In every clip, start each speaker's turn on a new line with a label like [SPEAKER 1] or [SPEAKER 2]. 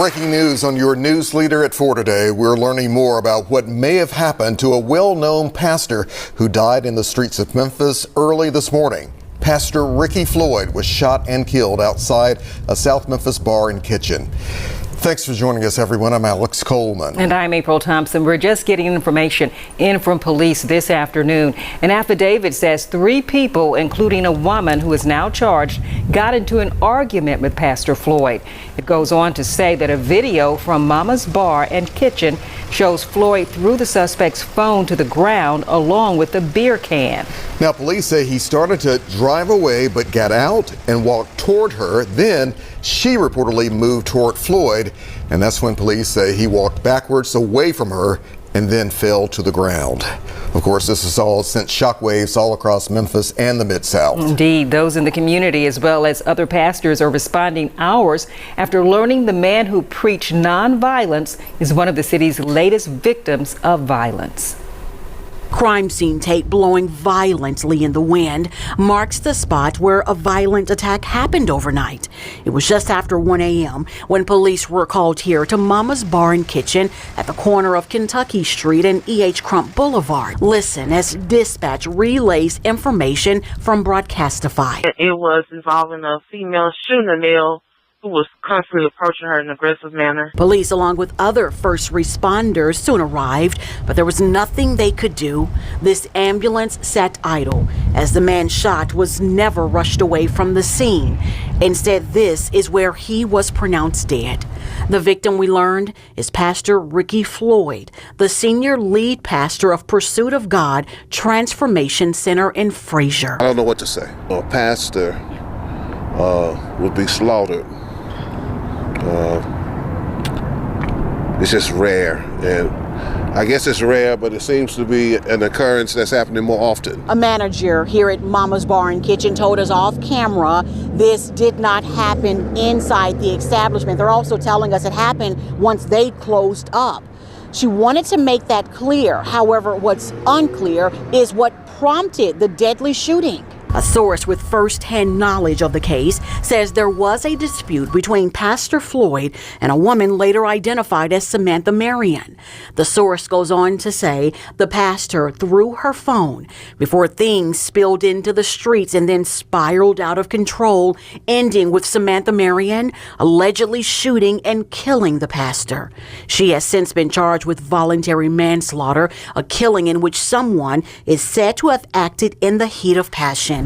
[SPEAKER 1] Breaking news on your news leader at 4 today. We're learning more about what may have happened to a well-known pastor who died in the streets of Memphis early this morning. Pastor Ricky Floyd was shot and killed outside a South Memphis bar and kitchen. Thanks for joining us, everyone. I'm Alex Coleman.
[SPEAKER 2] And I'm April Thompson. We're just getting information in from police this afternoon. An affidavit says 3 people, including a woman who is now charged, got into an argument with Pastor Floyd. It goes on to say that a video from Mama's Bar and Kitchen shows Floyd threw the suspect's phone to the ground along with the beer can.
[SPEAKER 1] Now, police say he started to drive away but got out and walked toward her. Then she reportedly moved toward Floyd, and that's when police say he walked backwards away from her and then fell to the ground. Of course, this has all sent shockwaves all across Memphis and the Mid-South.
[SPEAKER 2] Indeed, those in the community as well as other pastors are responding hours after learning the man who preached nonviolence is one of the city's latest victims of violence.
[SPEAKER 3] Crime scene tape blowing violently in the wind marks the spot where a violent attack happened overnight. It was just after 1 a.m. when police were called here to Mama's Bar and Kitchen at the corner of Kentucky Street and E.H. Crump Boulevard. Listen as dispatch relays information from Broadcastify.
[SPEAKER 4] It was involving a female shooting a male who was constantly approaching her in an aggressive manner.
[SPEAKER 3] Police, along with other first responders, soon arrived, but there was nothing they could do. This ambulance sat idle, as the man shot was never rushed away from the scene. Instead, this is where he was pronounced dead. The victim, we learned, is Pastor Ricky Floyd, the senior lead pastor of Pursuit of God Transformation Center in Frazier.
[SPEAKER 5] I don't know what to say. A pastor would be slaughtered. It's just rare, and I guess it's rare, but it seems to be an occurrence that's happening more often.
[SPEAKER 3] A manager here at Mama's Bar and Kitchen told us off camera this did not happen inside the establishment. They're also telling us it happened once they closed up. She wanted to make that clear. However, what's unclear is what prompted the deadly shooting. A source with first-hand knowledge of the case says there was a dispute between Pastor Floyd and a woman later identified as Samantha Marion. The source goes on to say the pastor threw her phone before things spilled into the streets and then spiraled out of control, ending with Samantha Marion allegedly shooting and killing the pastor. She has since been charged with voluntary manslaughter, a killing in which someone is said to have acted in the heat of passion.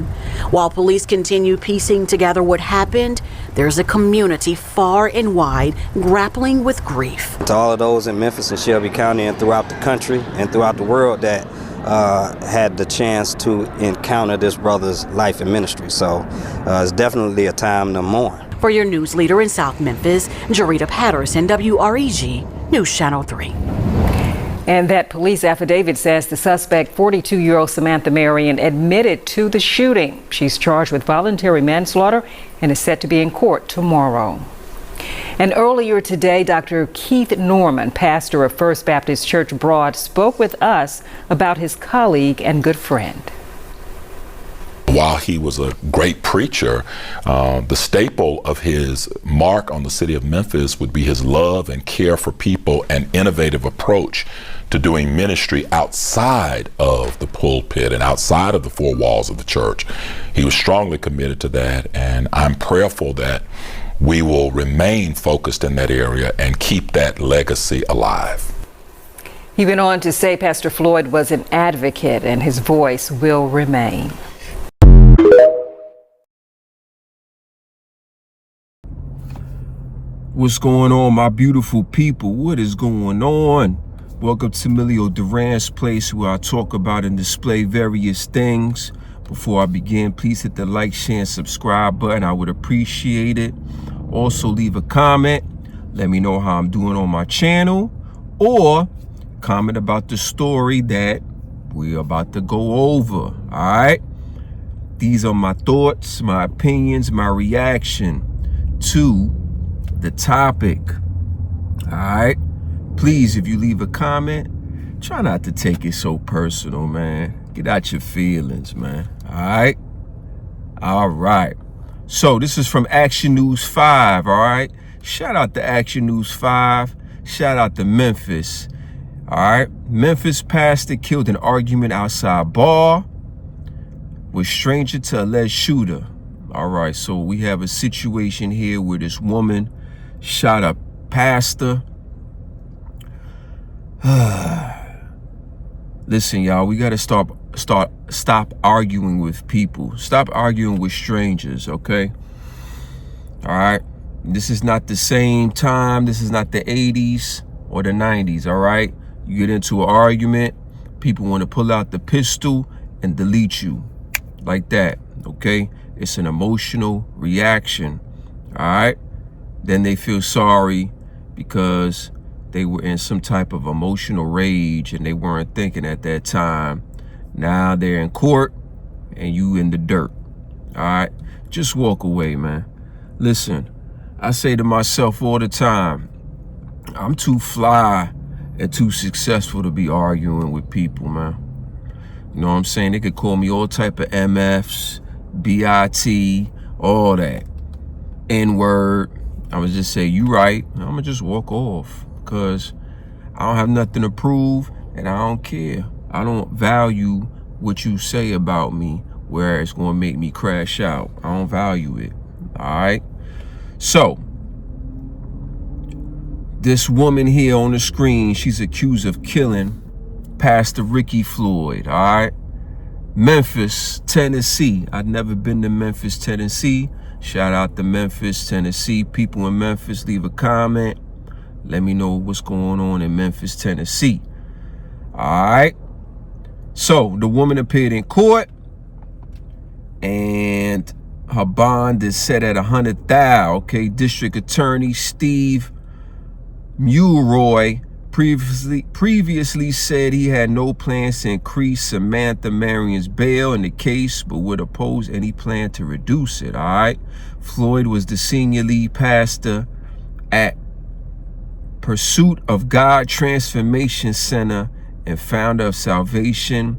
[SPEAKER 3] While police continue piecing together what happened, there's a community far and wide grappling with grief.
[SPEAKER 6] To all of those in Memphis and Shelby County and throughout the country and throughout the world that had the chance to encounter this brother's life and ministry. So it's definitely a time to mourn.
[SPEAKER 3] For your news leader in South Memphis, Jarita Patterson, WREG News Channel 3.
[SPEAKER 2] And that police affidavit says the suspect, 42-year-old Samantha Marion, admitted to the shooting. She's charged with voluntary manslaughter and is set to be in court tomorrow. And earlier today, Dr. Keith Norman, pastor of First Baptist Church Broad, spoke with us about his colleague and good friend.
[SPEAKER 7] While he was a great preacher, the staple of his mark on the city of Memphis would be his love and care for people and innovative approach to doing ministry outside of the pulpit and outside of the 4 walls of the church. He was strongly committed to that, and I'm prayerful that we will remain focused in that area and keep that legacy alive.
[SPEAKER 2] He went on to say Pastor Floyd was an advocate and his voice will remain.
[SPEAKER 8] What's going on, my beautiful people? What is going on? Welcome to Emilio Duran's place, where I talk about and display various things. Before I begin, please hit the like, share, and subscribe button. I would appreciate it. Also, leave a comment. Let me know how I'm doing on my channel, or comment about the story that we're about to go over. All right? These are my thoughts, my opinions, my reaction to the topic. All right? Please, if you leave a comment, try not to take it so personal, man. Get out your feelings, man. All right? All right. So this is from Action News 5, all right? Shout out to Action News 5. Shout out to Memphis. All right. Memphis pastor killed in argument outside bar with stranger to alleged shooter. All right. So we have a situation here where this woman shot a pastor. Listen, y'all, we got to stop arguing with people. Stop arguing with strangers, okay? All right? This is not the same time. This is not the 80s or the 90s, all right? You get into an argument, people want to pull out the pistol and delete you like that, okay? It's an emotional reaction, all right? Then they feel sorry because they were in some type of emotional rage and they weren't thinking at that time. Now they're in court and you in the dirt. All right, just walk away, man. Listen, I say to myself all the time, I'm too fly and too successful to be arguing with people, man. You know what I'm saying? They could call me all type of MFs, BIT, all that. N-word. I would just say, you right. I'm gonna just walk off because I don't have nothing to prove and I don't care. I don't value what you say about me where it's gonna make me crash out. I don't value it, all right? So, this woman here on the screen, she's accused of killing Pastor Ricky Floyd, all right? Memphis, Tennessee. I've never been to Memphis, Tennessee. Shout out to Memphis, Tennessee. People in Memphis, leave a comment. Let me know what's going on in Memphis, Tennessee. All right. So the woman appeared in court and her bond is set at $100,000. Okay. District Attorney Steve Mulroy previously said he had no plans to increase Samantha Marion's bail in the case, but would oppose any plan to reduce it, all right? Floyd was the senior lead pastor at Pursuit of God Transformation Center and founder of Salvation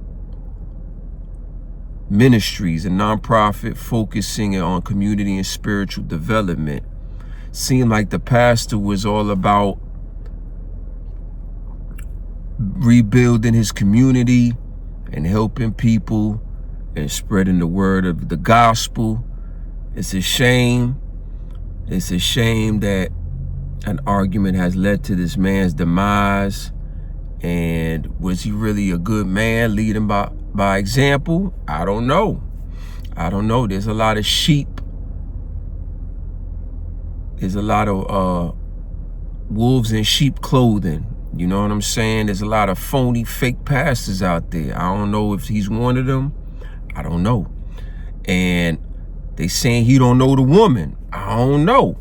[SPEAKER 8] Ministries, a nonprofit focusing on community and spiritual development. Seemed like the pastor was all about rebuilding his community and helping people and spreading the word of the gospel. It's a shame. It's a shame that an argument has led to this man's demise. And was he really a good man leading by example? I don't know. I don't know. There's a lot of sheep. There's a lot of wolves in sheep clothing. You know what I'm saying? There's a lot of phony, fake pastors out there. I don't know if he's one of them. I don't know. And they saying he don't know the woman. I don't know.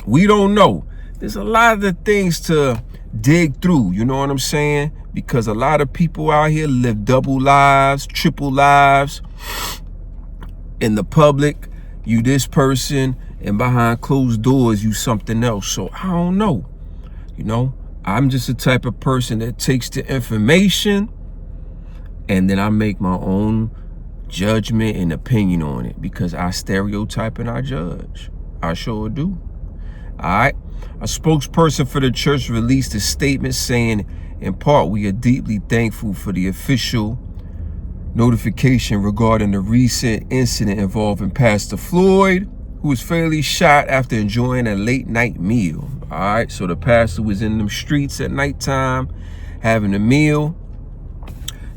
[SPEAKER 8] We don't know. There's a lot of things to dig through. You know what I'm saying? Because a lot of people out here live double lives, triple lives. In the public, you this person, and behind closed doors, you something else. So I don't know. You know? I'm just the type of person that takes the information and then I make my own judgment and opinion on it because I stereotype and I judge. I sure do. All right. A spokesperson for the church released a statement saying, in part, we are deeply thankful for the official notification regarding the recent incident involving Pastor Floyd, who was fatally shot after enjoying a late night meal. All right, so the pastor was in them streets at nighttime having a meal.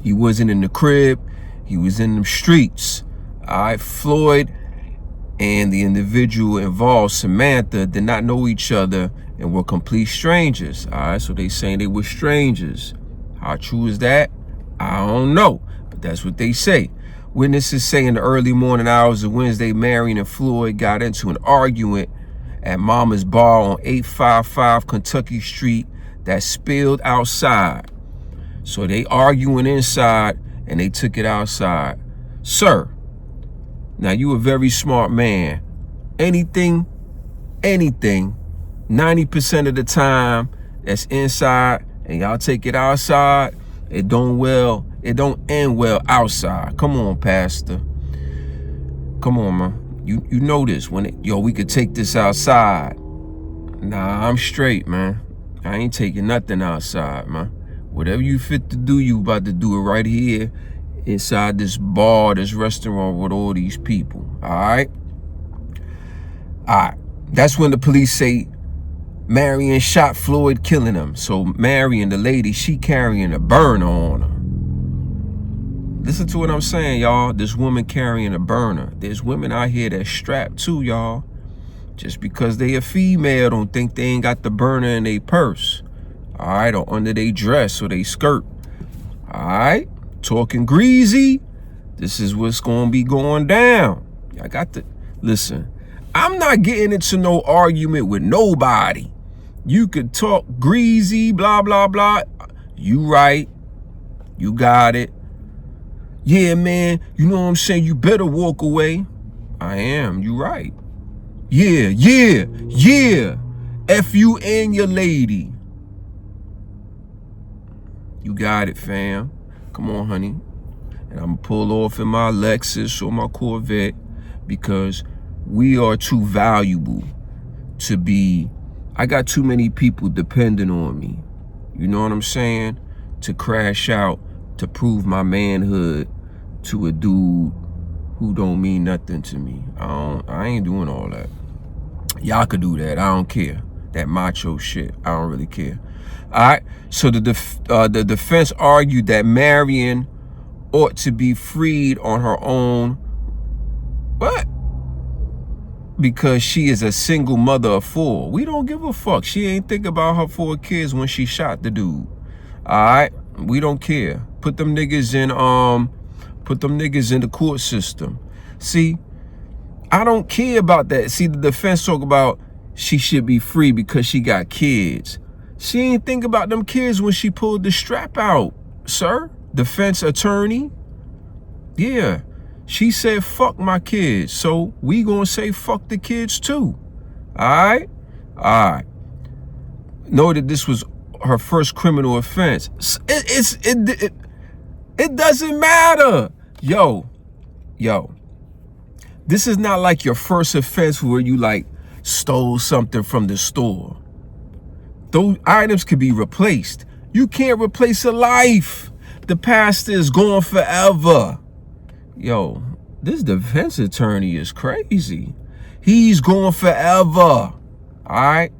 [SPEAKER 8] He wasn't in the crib. He was in them streets. All right, Floyd and the individual involved, Samantha, did not know each other and were complete strangers. All right, so they saying they were strangers. How true is that? I don't know, but that's what they say. Witnesses say in the early morning hours of Wednesday, Marion and Floyd got into an argument at Mama's Bar on 855 Kentucky Street that spilled outside. So they arguing inside and they took it outside. Sir, now you a very smart man. Anything, 90% of the time that's inside and y'all take it outside, it don't end well outside. Come on, Pastor. Come on, man. You know this. We could take this outside. Nah, I'm straight, man. I ain't taking nothing outside, man. Whatever you fit to do, you about to do it right here inside this bar, this restaurant with all these people. All right? All right. That's when the police say Marion shot Floyd, killing him. So Marion, the lady, she carrying a burner on her. Listen to what I'm saying, y'all. This woman carrying a burner. There's women out here that's strapped too, y'all. Just because they a female don't think they ain't got the burner in their purse. All right, or under their dress or they skirt. All right, talking greasy. This is what's gonna be going down. I got to listen. I'm not getting into no argument with nobody. You could talk greasy, blah, blah, blah. You right. You got it. Yeah, man, you know what I'm saying? You better walk away. I am. You right. Yeah. F you and your lady. You got it, fam. Come on, honey. And I'm gonna pull off in my Lexus or my Corvette because we are too valuable to be. I got too many people depending on me. You know what I'm saying? To crash out, to prove my manhood to a dude who don't mean nothing to me. I ain't doing all that. Y'all could do that. I don't care. That macho shit. I don't really care. All right. So the defense argued that Marion ought to be freed on her own. What? Because she is a single mother of 4. We don't give a fuck. She ain't think about her 4 kids when she shot the dude. All right. We don't care. Put them niggas in the court system. See, I don't care about that. See, the defense talk about she should be free because she got kids. She ain't think about them kids when she pulled the strap out, sir. Defense attorney. Yeah. She said, fuck my kids. So we gonna say fuck the kids too. All right? All right. Know that this was her first criminal offense. It doesn't matter. Yo. This is not like your first offense where you like stole something from the store. Those items could be replaced. You can't replace a life. The pastor is gone forever. Yo, this defense attorney is crazy. He's gone forever. All right?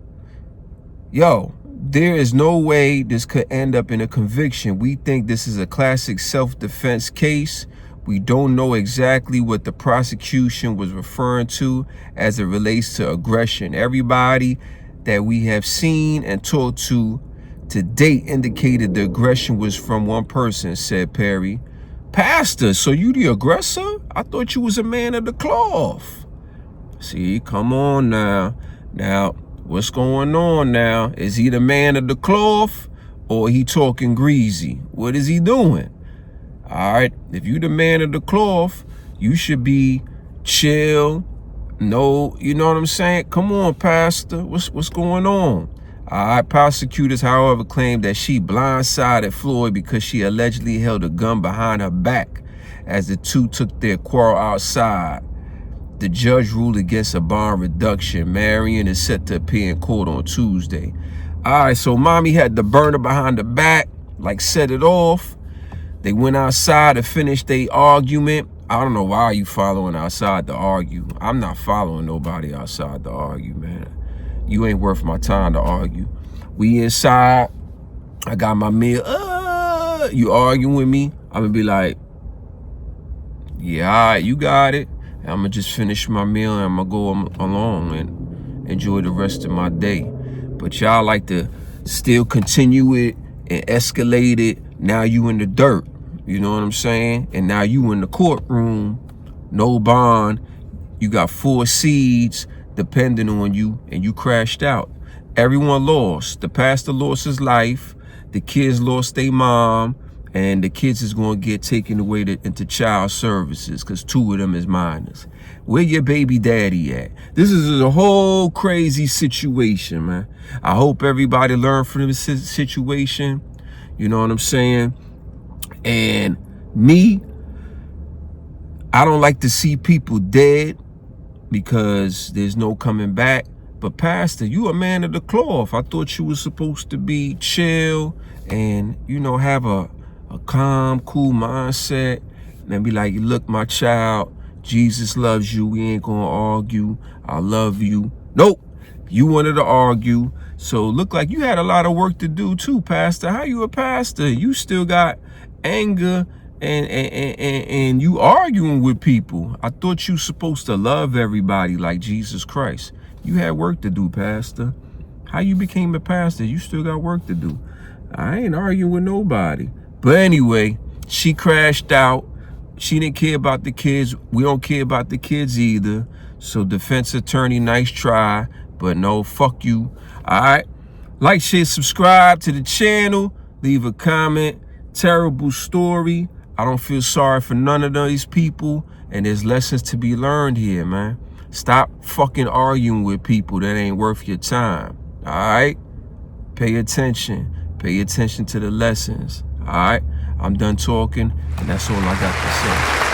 [SPEAKER 8] Yo, there is no way this could end up in a conviction. We think this is a classic self-defense case. We don't know exactly what the prosecution was referring to as it relates to aggression. Everybody that we have seen and talked to date indicated the aggression was from one person, said Perry. Pastor, so you the aggressor? I thought you was a man of the cloth. See, come on now. Now, what's going on now? Is he the man of the cloth or he talking greasy? What is he doing? All right, if you the man of the cloth, you should be chill. No, you know what I'm saying? Come on, Pastor. What's going on? All right, prosecutors, however, claimed that she blindsided Floyd because she allegedly held a gun behind her back as the two took their quarrel outside. The judge ruled against a bond reduction. Marion is set to appear in court on Tuesday. All right, so mommy had the burner behind the back, like set it off. They went outside to finish their argument. I don't know why you following outside to argue. I'm not following nobody outside to argue, man. You ain't worth my time to argue. We inside. I got my meal. You arguing with me? I'm gonna be like, yeah, all right, you got it. And I'm gonna just finish my meal and I'm gonna go along and enjoy the rest of my day. But y'all like to still continue it and escalate it. Now you in the dirt. You know what I'm saying? And now you in the courtroom, no bond. You got 4 seeds depending on you, and you crashed out. Everyone lost. The pastor lost his life. The kids lost their mom, and the kids is going to get taken away into child services because 2 of them is minors. Where your baby daddy at? This is a whole crazy situation, man. I hope everybody learned from this situation. You know what I'm saying? And me, I don't like to see people dead because there's no coming back. But Pastor, you a man of the cloth. I thought you was supposed to be chill and, you know, have a calm, cool mindset. And be like, look, my child, Jesus loves you. We ain't gonna argue. I love you. Nope. You wanted to argue. So look like you had a lot of work to do too, Pastor. How you a pastor? You still got anger and you arguing with people. I thought you supposed to love everybody like Jesus Christ. You had work to do, Pastor. How you became a pastor? You still got work to do. I ain't arguing with nobody. But anyway, she crashed out. She didn't care about the kids. We don't care about the kids either. So defense attorney, nice try. But no, fuck you. All right. Like, share, subscribe to the channel. Leave a comment. Terrible story. I don't feel sorry for none of these people. And there's lessons to be learned here, man. Stop fucking arguing with people that ain't worth your time. All right? Pay attention. Pay attention to the lessons. All right? I'm done talking, and that's all I got to say.